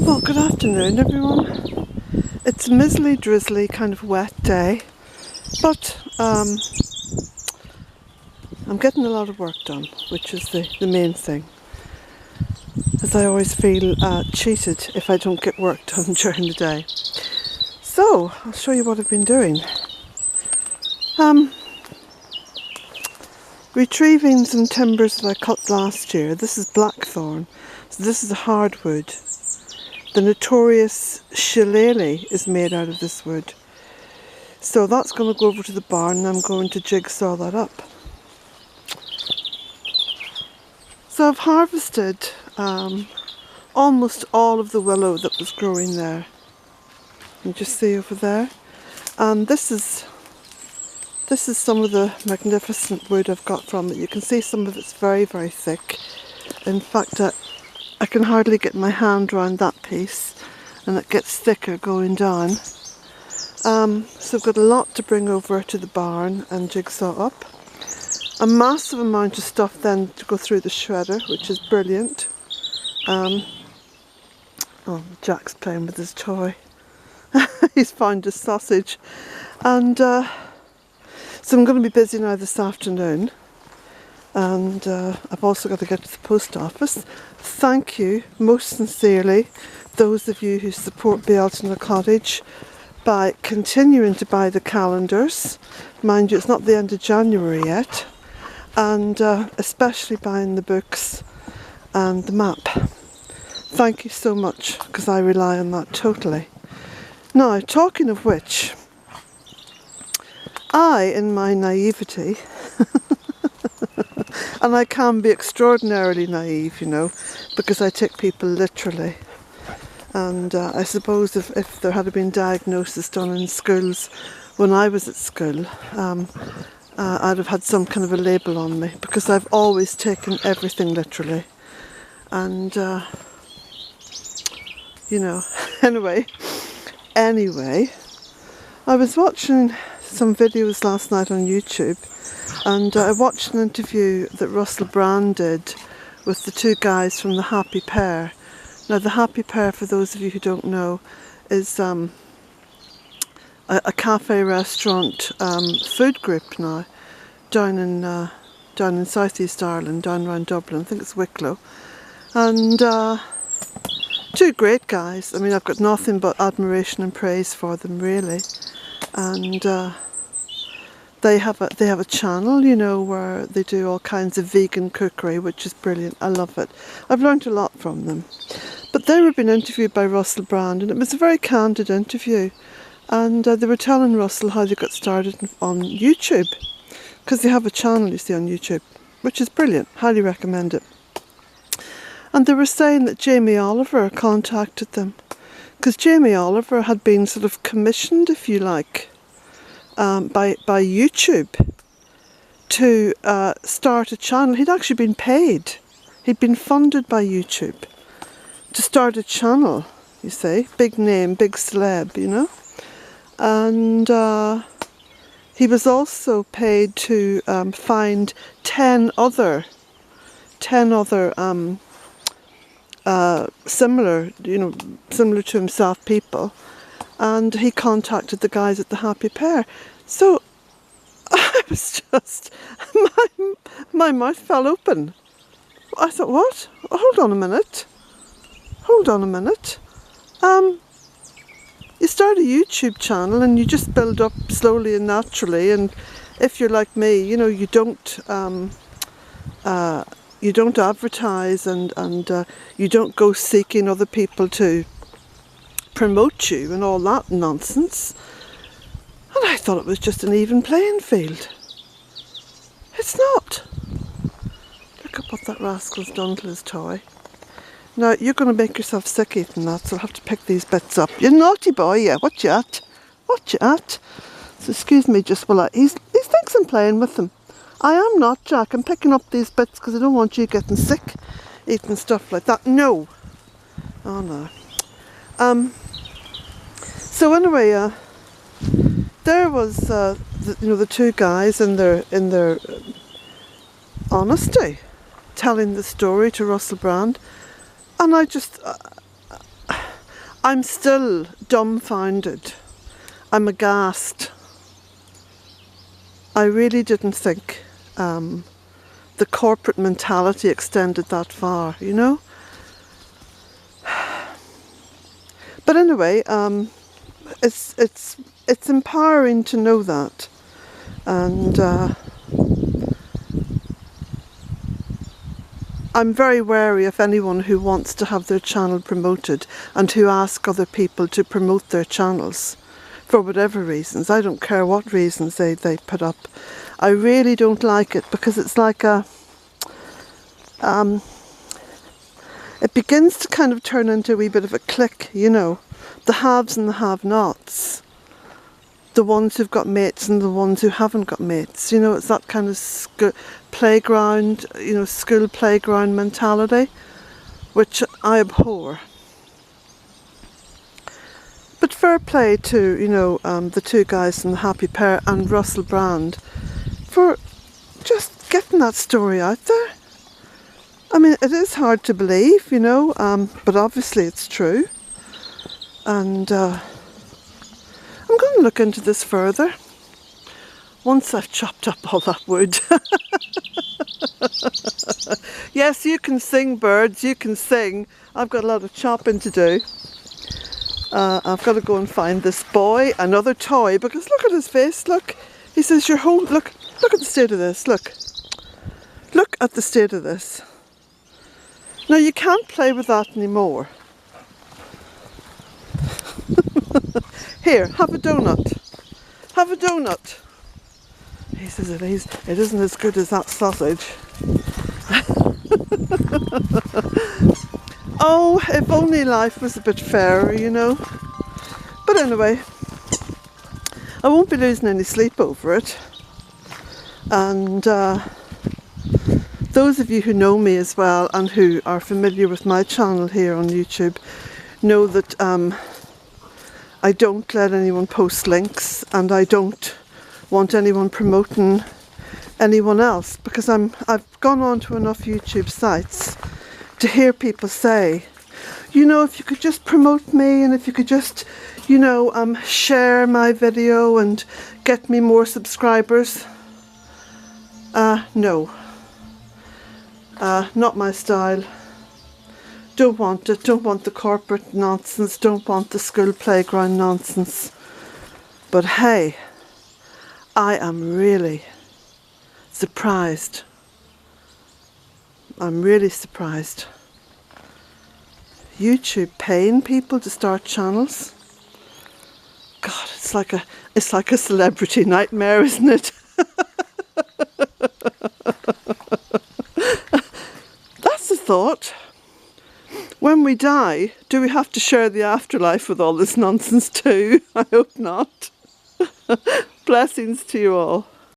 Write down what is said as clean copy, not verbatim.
Well, good afternoon everyone. It's a mizzly, drizzly, kind of wet day, but I'm getting a lot of work done, which is the main thing, as I always feel cheated if I don't get work done during the day. So, I'll show you what I've been doing. Retrieving some timbers that I cut last year. This is blackthorn, so this is a hardwood. The notorious shillelagh is made out of this wood. So that's going to go over to the barn and I'm going to jigsaw that up. So I've harvested almost all of the willow that was growing there. You can just see over there. And this is some of the magnificent wood I've got from it. You can see some of it's very, very thick. In fact, I can hardly get my hand around that piece, and it gets thicker going down. So I've got a lot to bring over to the barn and jigsaw up. A massive amount of stuff then to go through the shredder, which is brilliant. Oh, Jack's playing with his toy. He's found his sausage. And so I'm going to be busy now this afternoon. And I've also got to get to the post office. Thank you most sincerely, those of you who support Bealtaine Cottage, by continuing to buy the calendars. Mind you, it's not the end of January yet. And especially buying the books and the map. Thank you so much, because I rely on that totally. Now, talking of which, I, in my naivety, and I can be extraordinarily naive, you know, because I take people literally. And I suppose if there had been diagnosis done in schools when I was at school, I'd have had some kind of a label on me, because I've always taken everything literally. And, you know, anyway, I was watching some videos last night on YouTube, and I watched an interview that Russell Brand did with the two guys from the Happy Pear. Now, the Happy Pear, for those of you who don't know, is a cafe restaurant food group now down in southeast Ireland, down around Dublin. I think it's Wicklow. And two great guys. I mean, I've got nothing but admiration and praise for them, really. And they have a channel, you know, where they do all kinds of vegan cookery, which is brilliant. I love it. I've learned a lot from them. But they were being interviewed by Russell Brand, and it was a very candid interview. And they were telling Russell how they got started on YouTube, because they have a channel, you see, on YouTube, which is brilliant. Highly recommend it. And they were saying that Jamie Oliver contacted them, because Jamie Oliver had been sort of commissioned, if you like, by YouTube to start a channel. He'd actually been paid. He'd been funded by YouTube to start a channel, you see. Big name, big celeb, you know. And he was also paid to find 10 other similar to himself people, and he contacted the guys at the Happy Pear. So I was just, my mouth fell open. I thought, what? Hold on a minute. You start a YouTube channel and you just build up slowly and naturally, and if you're like me, you know, you don't advertise and you don't go seeking other people to promote you and all that nonsense. And I thought it was just an even playing field. It's not. Look at what that rascal's done to his toy. Now, you're going to make yourself sick eating that, so I'll have to pick these bits up. You naughty boy, yeah. What you at? So excuse me just while he thinks I'm playing with them. I am not, Jack. I'm picking up these bits because I don't want you getting sick eating stuff like that. No. Oh, no. So anyway, there was the two guys in their honesty, telling the story to Russell Brand, and I just I'm still dumbfounded. I'm aghast. I really didn't think the corporate mentality extended that far, you know? But anyway, it's empowering to know that, and I'm very wary of anyone who wants to have their channel promoted and who ask other people to promote their channels for whatever reasons. I don't care what reasons they put up. I really don't like it, because it's like it begins to kind of turn into a wee bit of a clique, you know, the haves and the have-nots, the ones who've got mates and the ones who haven't got mates. You know, it's that kind of playground, you know, school playground mentality, which I abhor. But fair play to, you know, the two guys from the Happy Pair and Russell Brand for just getting that story out there. I mean, it is hard to believe, you know, but obviously it's true. And I'm going to look into this further once I've chopped up all that wood. Yes, you can sing, birds, you can sing. I've got a lot of chopping to do. I've got to go and find this boy another toy, because look at his face, look. He says, look at the state of this, look at the state of this. Now you can't play with that anymore. Here, have a donut. Have a donut. He says it isn't as good as that sausage. Oh, if only life was a bit fairer, you know. But anyway, I won't be losing any sleep over it. And those of you who know me as well and who are familiar with my channel here on YouTube know that I don't let anyone post links, and I don't want anyone promoting anyone else, because I've gone on to enough YouTube sites to hear people say, you know, if you could just promote me, and if you could just, you know, share my video and get me more subscribers. No. Not my style. Don't want it. Don't want the corporate nonsense. Don't want the school playground nonsense. But hey, I am really surprised. I'm really surprised. YouTube paying people to start channels? God, it's like a celebrity nightmare, isn't it? That's the thought. When we die, do we have to share the afterlife with all this nonsense too? I hope not. Blessings to you all.